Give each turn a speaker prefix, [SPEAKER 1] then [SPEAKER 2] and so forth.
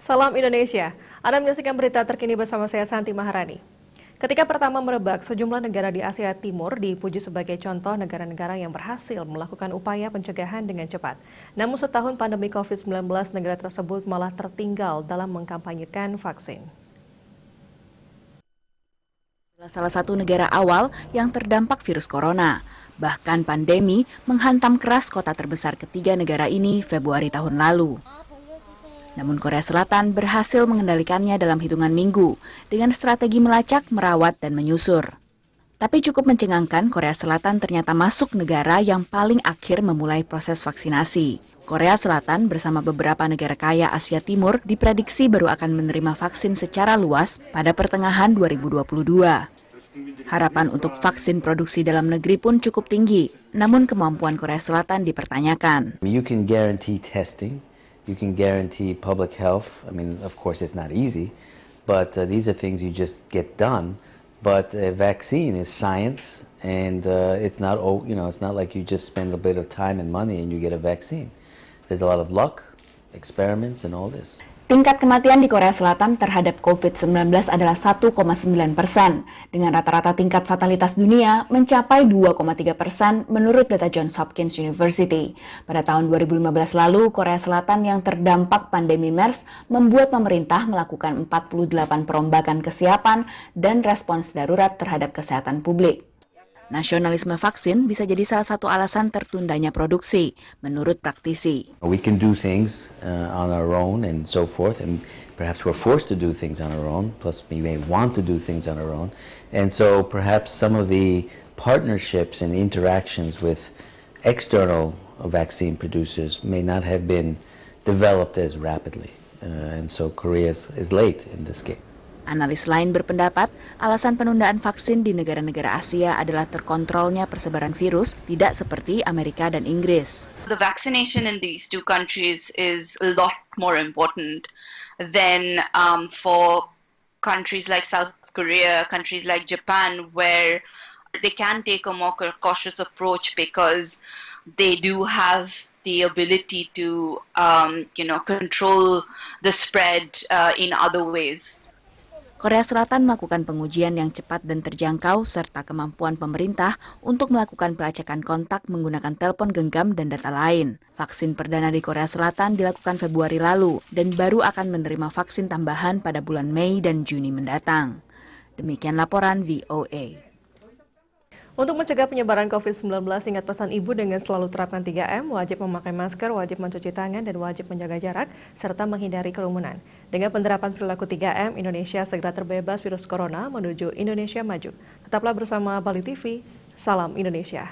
[SPEAKER 1] Salam Indonesia. Anda menyaksikan berita terkini bersama saya Santi Maharani. Ketika pertama merebak, sejumlah negara di Asia Timur dipuji sebagai contoh negara-negara yang berhasil melakukan upaya pencegahan dengan cepat. Namun setahun pandemi COVID-19, negara tersebut malah tertinggal dalam mengkampanyekan vaksin.
[SPEAKER 2] Salah satu negara awal yang terdampak virus corona. Bahkan pandemi menghantam keras kota terbesar ketiga negara ini Februari tahun lalu. Namun Korea Selatan berhasil mengendalikannya dalam hitungan minggu dengan strategi melacak, merawat, dan menyusur. Tapi cukup mencengangkan, Korea Selatan ternyata masuk negara yang paling akhir memulai proses vaksinasi. Korea Selatan bersama beberapa negara kaya Asia Timur diprediksi baru akan menerima vaksin secara luas pada pertengahan 2022. Harapan untuk vaksin produksi dalam negeri pun cukup tinggi, namun kemampuan Korea Selatan dipertanyakan.
[SPEAKER 3] You can guarantee testing. You can guarantee public health. I mean, of course, it's not easy, but these are things you just get done. But a vaccine is science, and it's not, it's not like you just spend a bit of time and money and you get a vaccine. There's a lot of luck, experiments, and all this.
[SPEAKER 2] Tingkat kematian di Korea Selatan terhadap COVID-19 adalah 1,9%, dengan rata-rata tingkat fatalitas dunia mencapai 2,3% menurut data Johns Hopkins University. Pada tahun 2015 lalu, Korea Selatan yang terdampak pandemi MERS membuat pemerintah melakukan 48 perombakan kesiapan dan respons darurat terhadap kesehatan publik. Nasionalisme vaksin bisa jadi salah satu alasan tertundanya produksi, menurut praktisi.
[SPEAKER 3] We can do things on our own and so forth, and perhaps we're forced to do things on our own, plus we may want to do things on our own. And so perhaps some of the partnerships and interactions with external vaccine producers may not have been developed as rapidly. And so Korea is late in this game.
[SPEAKER 2] Analis lain berpendapat, alasan penundaan vaksin di negara-negara Asia adalah terkontrolnya persebaran virus, tidak seperti Amerika dan Inggris.
[SPEAKER 4] The vaccination in these two countries is a lot more important than for countries like South Korea, countries like Japan, where they can take a more cautious approach because they do have the ability to, control the spread in other ways.
[SPEAKER 2] Korea Selatan melakukan pengujian yang cepat dan terjangkau serta kemampuan pemerintah untuk melakukan pelacakan kontak menggunakan telepon genggam dan data lain. Vaksin perdana di Korea Selatan dilakukan Februari lalu dan baru akan menerima vaksin tambahan pada bulan Mei dan Juni mendatang. Demikian laporan VOA.
[SPEAKER 1] Untuk mencegah penyebaran COVID-19, ingat pesan ibu dengan selalu terapkan 3M, wajib memakai masker, wajib mencuci tangan, dan wajib menjaga jarak, serta menghindari kerumunan. Dengan penerapan perilaku 3M, Indonesia segera terbebas virus corona menuju Indonesia maju. Tetaplah bersama Bali TV, salam Indonesia.